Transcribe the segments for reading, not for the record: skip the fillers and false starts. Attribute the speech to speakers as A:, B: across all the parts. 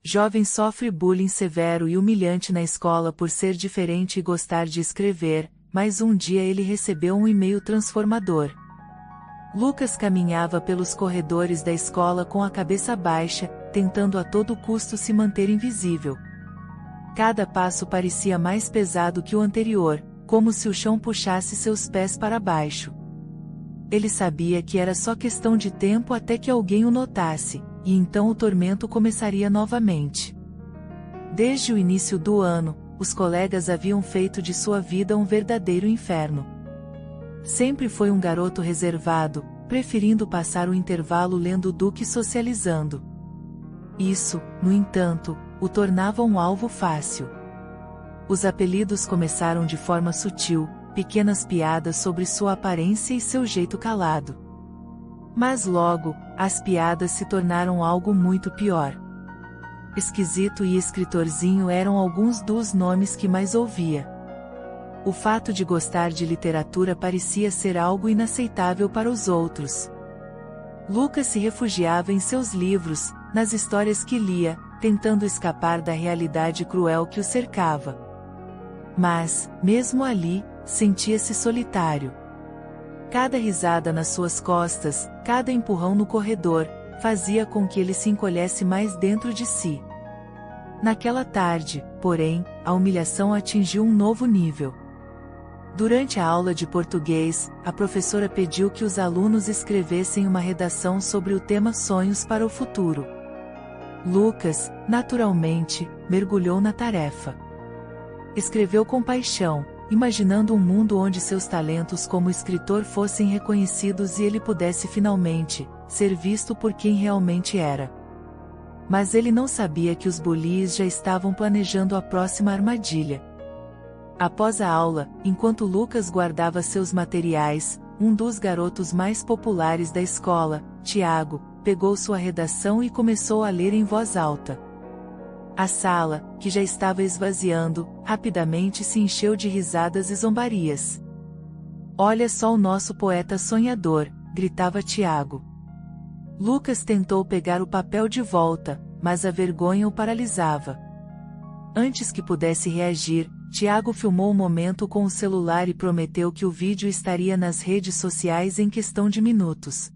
A: Jovem sofre bullying severo e humilhante na escola por ser diferente e gostar de escrever, mas um dia ele recebeu um e-mail transformador. Lucas caminhava pelos corredores da escola com a cabeça baixa, tentando a todo custo se manter invisível. Cada passo parecia mais pesado que o anterior, como se o chão puxasse seus pés para baixo. Ele sabia que era só questão de tempo até que alguém o notasse, e então o tormento começaria novamente. Desde o início do ano, os colegas haviam feito de sua vida um verdadeiro inferno. Sempre foi um garoto reservado, preferindo passar o intervalo lendo do que socializando. Isso, no entanto, o tornava um alvo fácil. Os apelidos começaram de forma sutil, pequenas piadas sobre sua aparência e seu jeito calado. Mas logo, as piadas se tornaram algo muito pior. Esquisito e escritorzinho eram alguns dos nomes que mais ouvia. O fato de gostar de literatura parecia ser algo inaceitável para os outros. Lucas se refugiava em seus livros, nas histórias que lia, tentando escapar da realidade cruel que o cercava. Mas, mesmo ali, sentia-se solitário. Cada risada nas suas costas, cada empurrão no corredor, fazia com que ele se encolhesse mais dentro de si. Naquela tarde, porém, a humilhação atingiu um novo nível. Durante a aula de português, a professora pediu que os alunos escrevessem uma redação sobre o tema sonhos para o futuro. Lucas, naturalmente, mergulhou na tarefa. Escreveu com paixão, imaginando um mundo onde seus talentos como escritor fossem reconhecidos e ele pudesse finalmente ser visto por quem realmente era. Mas ele não sabia que os bullies já estavam planejando a próxima armadilha. Após a aula, enquanto Lucas guardava seus materiais, um dos garotos mais populares da escola, Tiago, pegou sua redação e começou a ler em voz alta. A sala, que já estava esvaziando, rapidamente se encheu de risadas e zombarias. "Olha só o nosso poeta sonhador", gritava Tiago. Lucas tentou pegar o papel de volta, mas a vergonha o paralisava. Antes que pudesse reagir, Tiago filmou o momento com o celular e prometeu que o vídeo estaria nas redes sociais em questão de minutos.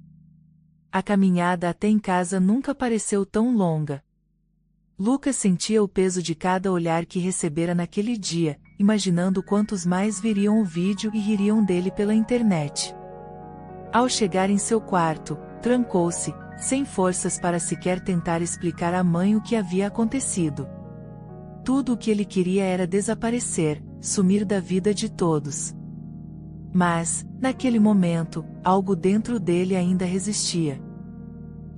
A: A caminhada até em casa nunca pareceu tão longa. Lucas sentia o peso de cada olhar que recebera naquele dia, imaginando quantos mais viriam o vídeo e ririam dele pela internet. Ao chegar em seu quarto, trancou-se, sem forças para sequer tentar explicar à mãe o que havia acontecido. Tudo o que ele queria era desaparecer, sumir da vida de todos. Mas, naquele momento, algo dentro dele ainda resistia.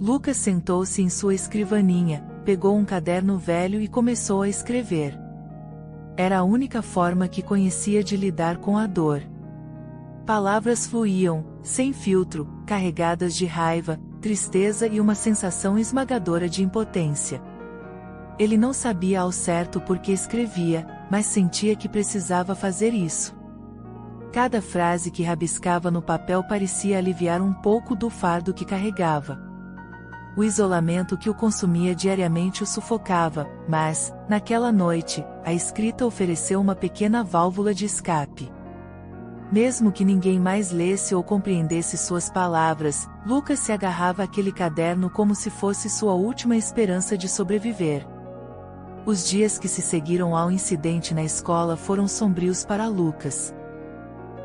A: Lucas sentou-se em sua escrivaninha, pegou um caderno velho e começou a escrever. Era a única forma que conhecia de lidar com a dor. Palavras fluíam, sem filtro, carregadas de raiva, tristeza e uma sensação esmagadora de impotência. Ele não sabia ao certo por que escrevia, mas sentia que precisava fazer isso. Cada frase que rabiscava no papel parecia aliviar um pouco do fardo que carregava. O isolamento que o consumia diariamente o sufocava, mas, naquela noite, a escrita ofereceu uma pequena válvula de escape. Mesmo que ninguém mais lesse ou compreendesse suas palavras, Lucas se agarrava àquele caderno como se fosse sua última esperança de sobreviver. Os dias que se seguiram ao incidente na escola foram sombrios para Lucas.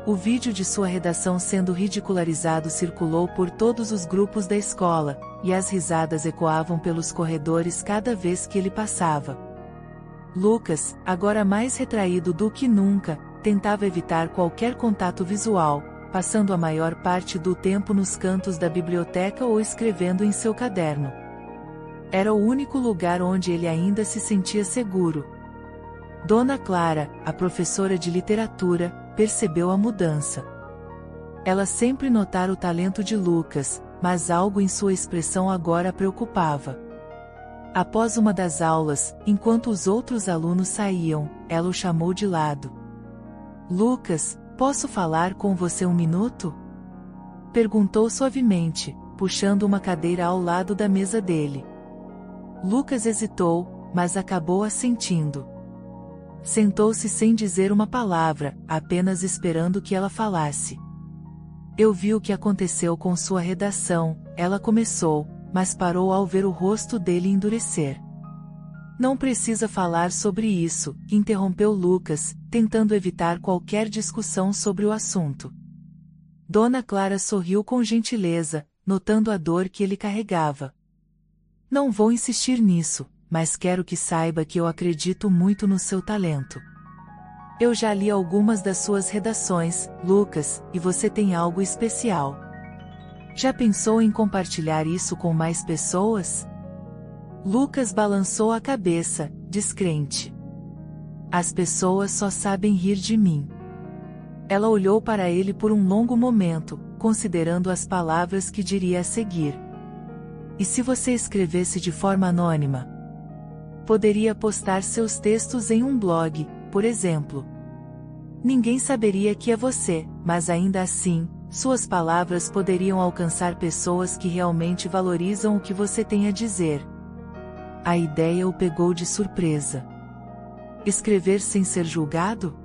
A: O vídeo de sua redação sendo ridicularizado circulou por todos os grupos da escola, e as risadas ecoavam pelos corredores cada vez que ele passava. Lucas, agora mais retraído do que nunca, tentava evitar qualquer contato visual, passando a maior parte do tempo nos cantos da biblioteca ou escrevendo em seu caderno. Era o único lugar onde ele ainda se sentia seguro. Dona Clara, a professora de literatura, percebeu a mudança. Ela sempre notara o talento de Lucas, mas algo em sua expressão agora a preocupava. Após uma das aulas, enquanto os outros alunos saíam, ela o chamou de lado. "Lucas, posso falar com você um minuto?" Perguntou suavemente, puxando uma cadeira ao lado da mesa dele. Lucas hesitou, mas acabou assentindo. Sentou-se sem dizer uma palavra, apenas esperando que ela falasse. Eu vi o que aconteceu com sua redação, ela começou, mas parou ao ver o rosto dele endurecer. Não precisa falar sobre isso, interrompeu Lucas, tentando evitar qualquer discussão sobre o assunto. Dona Clara sorriu com gentileza, notando a dor que ele carregava. Não vou insistir nisso, mas quero que saiba que eu acredito muito no seu talento. Eu já li algumas das suas redações, Lucas, e você tem algo especial. Já pensou em compartilhar isso com mais pessoas? Lucas balançou a cabeça, descrente. As pessoas só sabem rir de mim. Ela olhou para ele por um longo momento, considerando as palavras que diria a seguir. E se você escrevesse de forma anônima? Poderia postar seus textos em um blog, por exemplo. Ninguém saberia que é você, mas ainda assim, suas palavras poderiam alcançar pessoas que realmente valorizam o que você tem a dizer. A ideia o pegou de surpresa. Escrever sem ser julgado?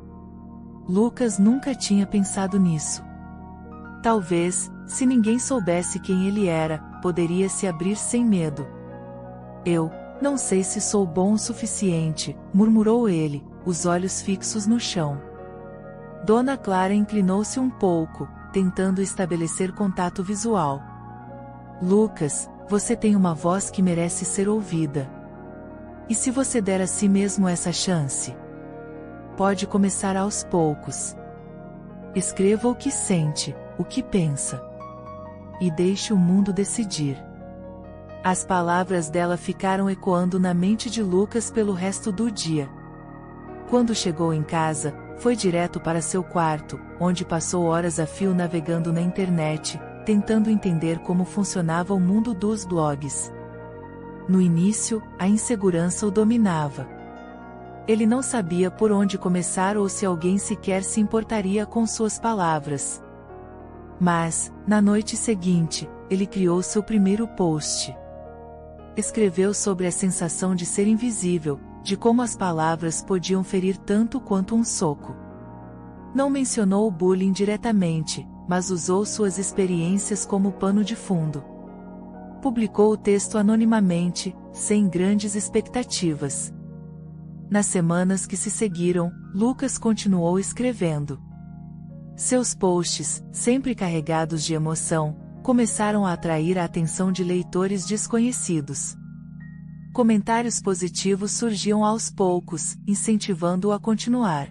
A: Lucas nunca tinha pensado nisso. Talvez, se ninguém soubesse quem ele era, poderia se abrir sem medo. Eu não sei se sou bom o suficiente, murmurou ele, os olhos fixos no chão. Dona Clara inclinou-se um pouco, tentando estabelecer contato visual. Lucas, você tem uma voz que merece ser ouvida. E se você der a si mesmo essa chance? Pode começar aos poucos. Escreva o que sente, o que pensa. E deixe o mundo decidir. As palavras dela ficaram ecoando na mente de Lucas pelo resto do dia. Quando chegou em casa, foi direto para seu quarto, onde passou horas a fio navegando na internet, tentando entender como funcionava o mundo dos blogs. No início, a insegurança o dominava. Ele não sabia por onde começar ou se alguém sequer se importaria com suas palavras. Mas, na noite seguinte, ele criou seu primeiro post. Escreveu sobre a sensação de ser invisível, de como as palavras podiam ferir tanto quanto um soco. Não mencionou o bullying diretamente, mas usou suas experiências como pano de fundo. Publicou o texto anonimamente, sem grandes expectativas. Nas semanas que se seguiram, Lucas continuou escrevendo. Seus posts, sempre carregados de emoção, começaram a atrair a atenção de leitores desconhecidos. Comentários positivos surgiam aos poucos, incentivando-o a continuar.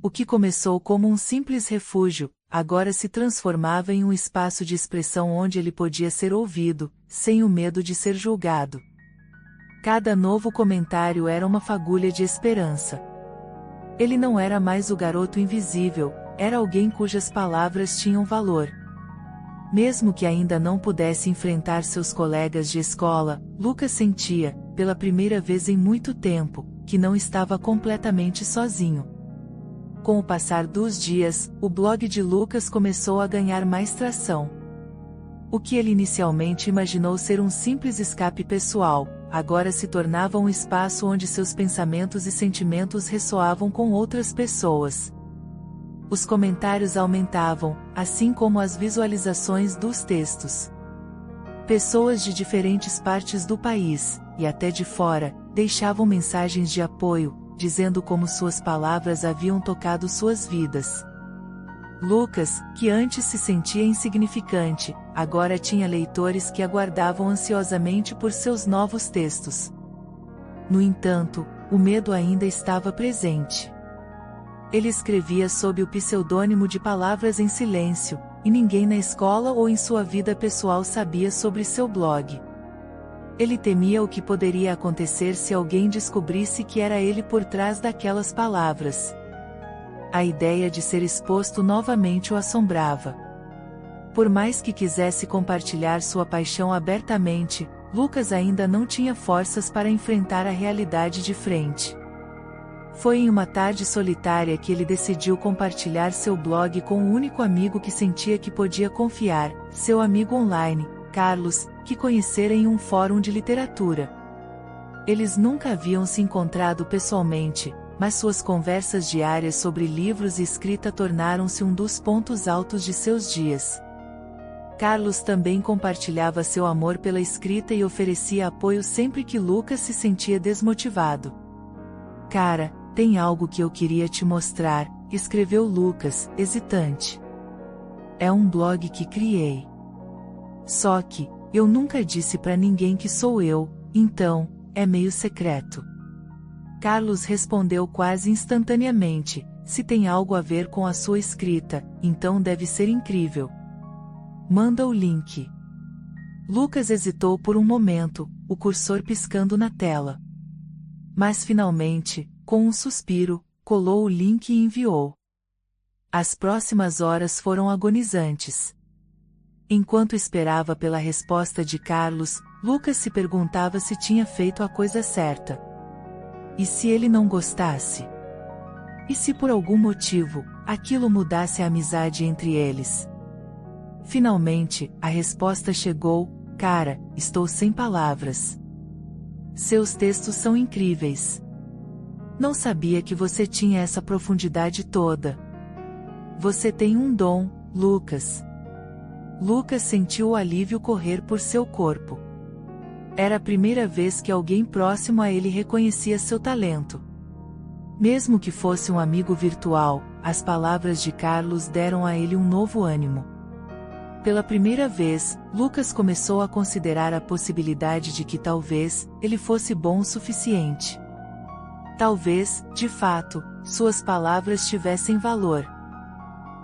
A: O que começou como um simples refúgio, agora se transformava em um espaço de expressão onde ele podia ser ouvido, sem o medo de ser julgado. Cada novo comentário era uma fagulha de esperança. Ele não era mais o garoto invisível, era alguém cujas palavras tinham valor. Mesmo que ainda não pudesse enfrentar seus colegas de escola, Lucas sentia, pela primeira vez em muito tempo, que não estava completamente sozinho. Com o passar dos dias, o blog de Lucas começou a ganhar mais tração. O que ele inicialmente imaginou ser um simples escape pessoal, agora se tornava um espaço onde seus pensamentos e sentimentos ressoavam com outras pessoas. Os comentários aumentavam, assim como as visualizações dos textos. Pessoas de diferentes partes do país, e até de fora, deixavam mensagens de apoio, dizendo como suas palavras haviam tocado suas vidas. Lucas, que antes se sentia insignificante, agora tinha leitores que aguardavam ansiosamente por seus novos textos. No entanto, o medo ainda estava presente. Ele escrevia sob o pseudônimo de Palavras em Silêncio, e ninguém na escola ou em sua vida pessoal sabia sobre seu blog. Ele temia o que poderia acontecer se alguém descobrisse que era ele por trás daquelas palavras. A ideia de ser exposto novamente o assombrava. Por mais que quisesse compartilhar sua paixão abertamente, Lucas ainda não tinha forças para enfrentar a realidade de frente. Foi em uma tarde solitária que ele decidiu compartilhar seu blog com o único amigo que sentia que podia confiar, seu amigo online, Carlos, que conhecera em um fórum de literatura. Eles nunca haviam se encontrado pessoalmente, mas suas conversas diárias sobre livros e escrita tornaram-se um dos pontos altos de seus dias. Carlos também compartilhava seu amor pela escrita e oferecia apoio sempre que Lucas se sentia desmotivado. "Cara, tem algo que eu queria te mostrar", escreveu Lucas, hesitante. "É um blog que criei. Só que, eu nunca disse pra ninguém que sou eu, então, é meio secreto." Carlos respondeu quase instantaneamente: "Se tem algo a ver com a sua escrita, então deve ser incrível. Manda o link." Lucas hesitou por um momento, o cursor piscando na tela. Mas finalmente, com um suspiro, colou o link e enviou. As próximas horas foram agonizantes. Enquanto esperava pela resposta de Carlos, Lucas se perguntava se tinha feito a coisa certa. E se ele não gostasse? E se por algum motivo, aquilo mudasse a amizade entre eles? Finalmente, a resposta chegou: "Cara, estou sem palavras. Seus textos são incríveis. Não sabia que você tinha essa profundidade toda. Você tem um dom, Lucas." Lucas sentiu o alívio correr por seu corpo. Era a primeira vez que alguém próximo a ele reconhecia seu talento. Mesmo que fosse um amigo virtual, as palavras de Carlos deram a ele um novo ânimo. Pela primeira vez, Lucas começou a considerar a possibilidade de que talvez ele fosse bom o suficiente. Talvez, de fato, suas palavras tivessem valor.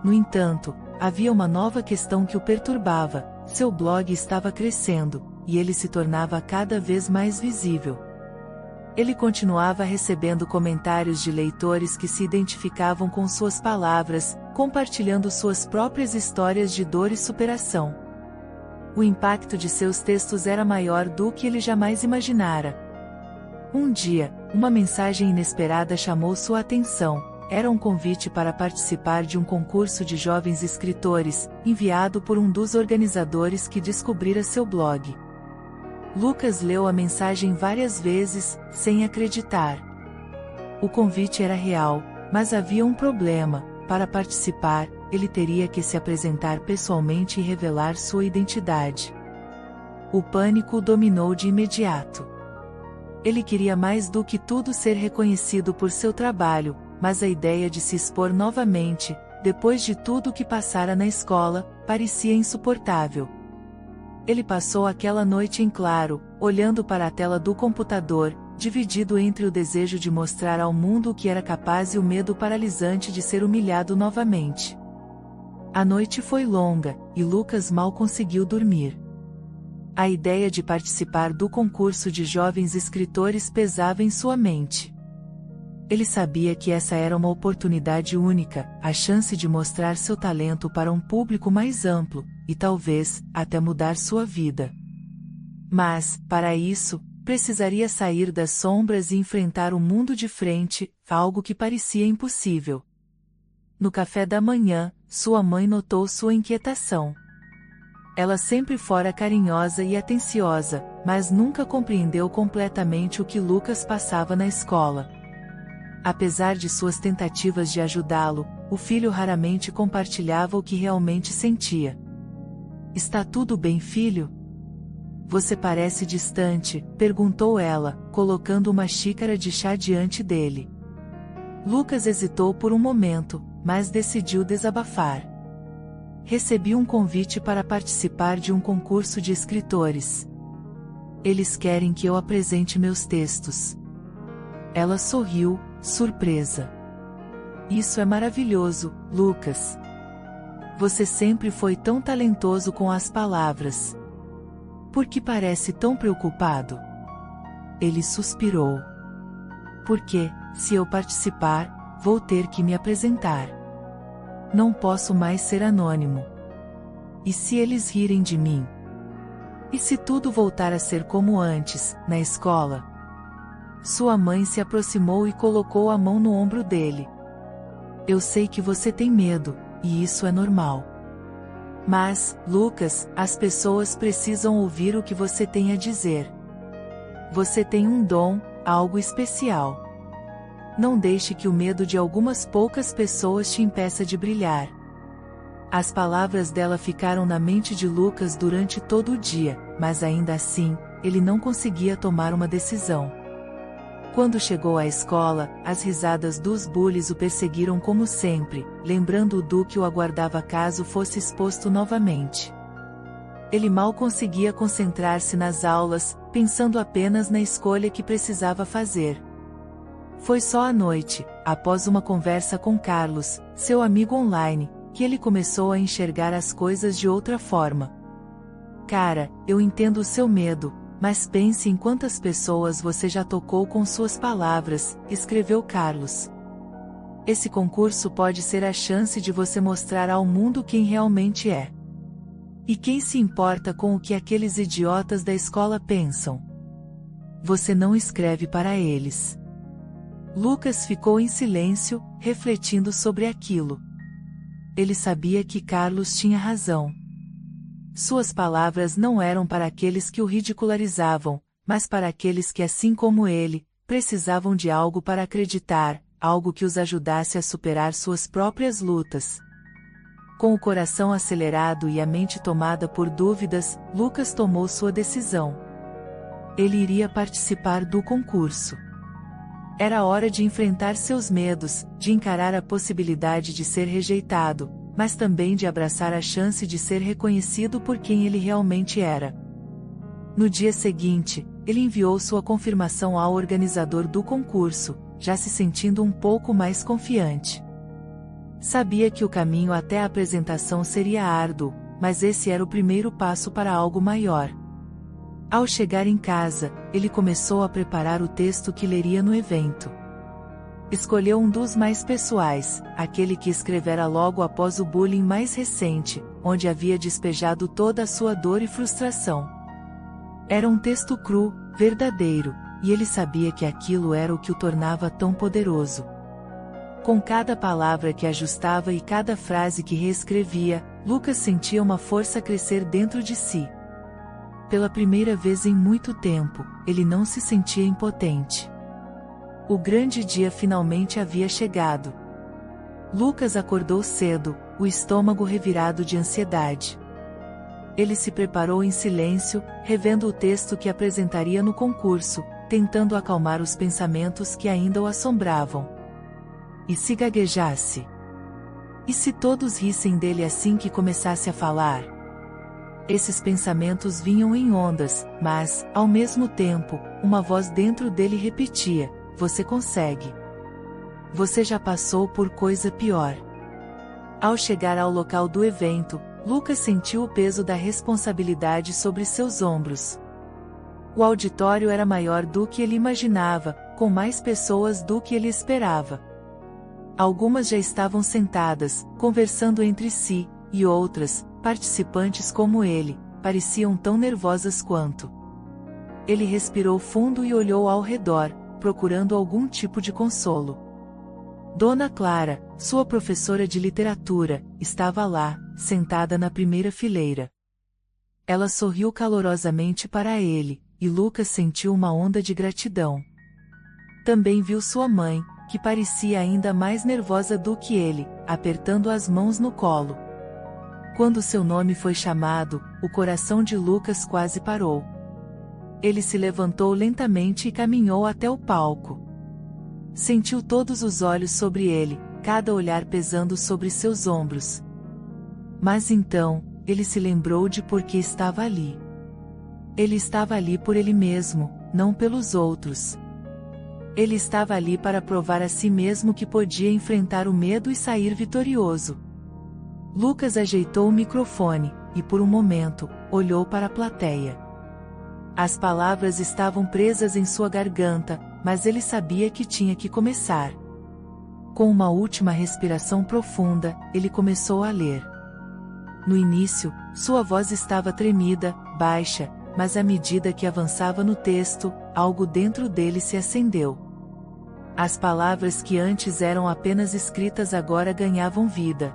A: No entanto, havia uma nova questão que o perturbava: seu blog estava crescendo, e ele se tornava cada vez mais visível. Ele continuava recebendo comentários de leitores que se identificavam com suas palavras, compartilhando suas próprias histórias de dor e superação. O impacto de seus textos era maior do que ele jamais imaginara. Um dia, uma mensagem inesperada chamou sua atenção. Era um convite para participar de um concurso de jovens escritores, enviado por um dos organizadores que descobrira seu blog. Lucas leu a mensagem várias vezes, sem acreditar. O convite era real, mas havia um problema: para participar, ele teria que se apresentar pessoalmente e revelar sua identidade. O pânico o dominou de imediato. Ele queria mais do que tudo ser reconhecido por seu trabalho, mas a ideia de se expor novamente, depois de tudo o que passara na escola, parecia insuportável. Ele passou aquela noite em claro, olhando para a tela do computador, dividido entre o desejo de mostrar ao mundo o que era capaz e o medo paralisante de ser humilhado novamente. A noite foi longa, e Lucas mal conseguiu dormir. A ideia de participar do concurso de jovens escritores pesava em sua mente. Ele sabia que essa era uma oportunidade única, a chance de mostrar seu talento para um público mais amplo, e talvez, até mudar sua vida. Mas, para isso, precisaria sair das sombras e enfrentar o mundo de frente, algo que parecia impossível. No café da manhã, sua mãe notou sua inquietação. Ela sempre fora carinhosa e atenciosa, mas nunca compreendeu completamente o que Lucas passava na escola. Apesar de suas tentativas de ajudá-lo, o filho raramente compartilhava o que realmente sentia. "Está tudo bem, filho? Você parece distante", perguntou ela, colocando uma xícara de chá diante dele. Lucas hesitou por um momento, mas decidiu desabafar. "Recebi um convite para participar de um concurso de escritores. Eles querem que eu apresente meus textos." Ela sorriu, surpresa. "Isso é maravilhoso, Lucas. Você sempre foi tão talentoso com as palavras. Por que parece tão preocupado?" Ele suspirou. "Porque, se eu participar, vou ter que me apresentar. Não posso mais ser anônimo. E se eles rirem de mim? E se tudo voltar a ser como antes, na escola?" Sua mãe se aproximou e colocou a mão no ombro dele. "Eu sei que você tem medo, e isso é normal. Mas, Lucas, as pessoas precisam ouvir o que você tem a dizer. Você tem um dom, algo especial. Não deixe que o medo de algumas poucas pessoas te impeça de brilhar. As palavras dela ficaram na mente de Lucas durante todo o dia, mas ainda assim, ele não conseguia tomar uma decisão. Quando chegou à escola, as risadas dos bullies o perseguiram como sempre, lembrando-o do que o aguardava caso fosse exposto novamente. Ele mal conseguia concentrar-se nas aulas, pensando apenas na escolha que precisava fazer. Foi só à noite, após uma conversa com Carlos, seu amigo online, que ele começou a enxergar as coisas de outra forma. Cara, eu entendo o seu medo, mas pense em quantas pessoas você já tocou com suas palavras, escreveu Carlos. Esse concurso pode ser a chance de você mostrar ao mundo quem realmente é. E quem se importa com o que aqueles idiotas da escola pensam? Você não escreve para eles. Lucas ficou em silêncio, refletindo sobre aquilo. Ele sabia que Carlos tinha razão. Suas palavras não eram para aqueles que o ridicularizavam, mas para aqueles que, assim como ele, precisavam de algo para acreditar, algo que os ajudasse a superar suas próprias lutas. Com o coração acelerado e a mente tomada por dúvidas, Lucas tomou sua decisão. Ele iria participar do concurso. Era hora de enfrentar seus medos, de encarar a possibilidade de ser rejeitado, mas também de abraçar a chance de ser reconhecido por quem ele realmente era. No dia seguinte, ele enviou sua confirmação ao organizador do concurso, já se sentindo um pouco mais confiante. Sabia que o caminho até a apresentação seria árduo, mas esse era o primeiro passo para algo maior. Ao chegar em casa, ele começou a preparar o texto que leria no evento. Escolheu um dos mais pessoais, aquele que escrevera logo após o bullying mais recente, onde havia despejado toda a sua dor e frustração. Era um texto cru, verdadeiro, e ele sabia que aquilo era o que o tornava tão poderoso. Com cada palavra que ajustava e cada frase que reescrevia, Lucas sentia uma força crescer dentro de si. Pela primeira vez em muito tempo, ele não se sentia impotente. O grande dia finalmente havia chegado. Lucas acordou cedo, o estômago revirado de ansiedade. Ele se preparou em silêncio, revendo o texto que apresentaria no concurso, tentando acalmar os pensamentos que ainda o assombravam. E se gaguejasse? E se todos rissem dele assim que começasse a falar? Esses pensamentos vinham em ondas, mas, ao mesmo tempo, uma voz dentro dele repetia: você consegue. Você já passou por coisa pior. Ao chegar ao local do evento, Lucas sentiu o peso da responsabilidade sobre seus ombros. O auditório era maior do que ele imaginava, com mais pessoas do que ele esperava. Algumas já estavam sentadas, conversando entre si, e outras, participantes como ele, pareciam tão nervosas quanto. Ele respirou fundo e olhou ao redor, procurando algum tipo de consolo. Dona Clara, sua professora de literatura, estava lá, sentada na primeira fileira. Ela sorriu calorosamente para ele, e Lucas sentiu uma onda de gratidão. Também viu sua mãe, que parecia ainda mais nervosa do que ele, apertando as mãos no colo. Quando seu nome foi chamado, o coração de Lucas quase parou. Ele se levantou lentamente e caminhou até o palco. Sentiu todos os olhos sobre ele, cada olhar pesando sobre seus ombros. Mas então, ele se lembrou de por que estava ali. Ele estava ali por ele mesmo, não pelos outros. Ele estava ali para provar a si mesmo que podia enfrentar o medo e sair vitorioso. Lucas ajeitou o microfone, e por um momento, olhou para a plateia. As palavras estavam presas em sua garganta, mas ele sabia que tinha que começar. Com uma última respiração profunda, ele começou a ler. No início, sua voz estava tremida, baixa, mas à medida que avançava no texto, algo dentro dele se acendeu. As palavras que antes eram apenas escritas agora ganhavam vida.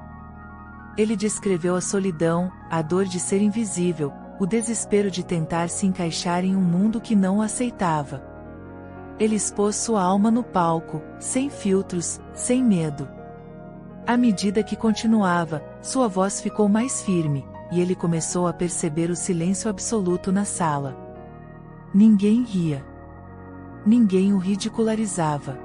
A: Ele descreveu a solidão, a dor de ser invisível, o desespero de tentar se encaixar em um mundo que não o aceitava. Ele expôs sua alma no palco, sem filtros, sem medo. À medida que continuava, sua voz ficou mais firme, e ele começou a perceber o silêncio absoluto na sala. Ninguém ria. Ninguém o ridicularizava.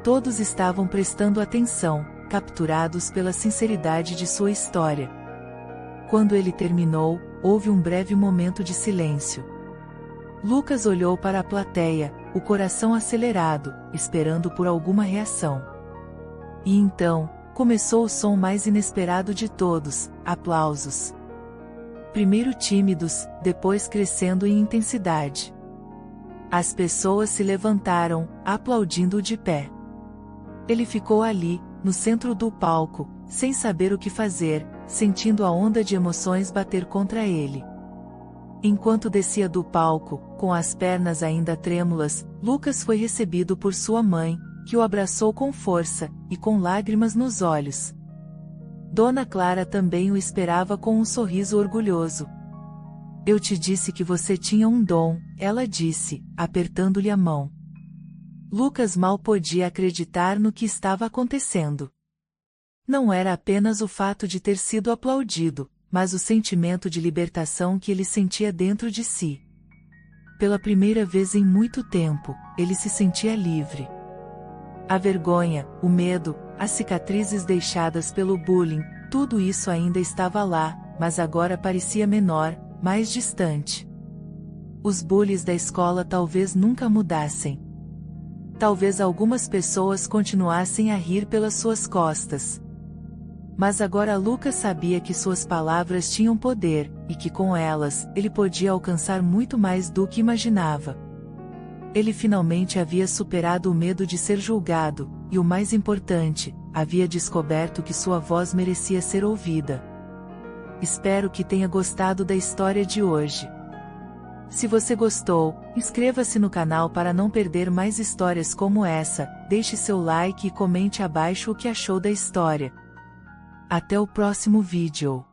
A: Todos estavam prestando atenção, capturados pela sinceridade de sua história. Quando ele terminou, houve um breve momento de silêncio. Lucas olhou para a plateia, o coração acelerado, esperando por alguma reação. E então, começou o som mais inesperado de todos: aplausos. Primeiro tímidos, depois crescendo em intensidade. As pessoas se levantaram, aplaudindo de pé. Ele ficou ali, no centro do palco, sem saber o que fazer, sentindo a onda de emoções bater contra ele. Enquanto descia do palco, com as pernas ainda trêmulas, Lucas foi recebido por sua mãe, que o abraçou com força, e com lágrimas nos olhos. Dona Clara também o esperava com um sorriso orgulhoso. Eu te disse que você tinha um dom, ela disse, apertando-lhe a mão. Lucas mal podia acreditar no que estava acontecendo. Não era apenas o fato de ter sido aplaudido, mas o sentimento de libertação que ele sentia dentro de si. Pela primeira vez em muito tempo, ele se sentia livre. A vergonha, o medo, as cicatrizes deixadas pelo bullying, tudo isso ainda estava lá, mas agora parecia menor, mais distante. Os bullies da escola talvez nunca mudassem. Talvez algumas pessoas continuassem a rir pelas suas costas. Mas agora Lucas sabia que suas palavras tinham poder, e que com elas, ele podia alcançar muito mais do que imaginava. Ele finalmente havia superado o medo de ser julgado, e o mais importante, havia descoberto que sua voz merecia ser ouvida. Espero que tenha gostado da história de hoje. Se você gostou, inscreva-se no canal para não perder mais histórias como essa, deixe seu like e comente abaixo o que achou da história. Até o próximo vídeo.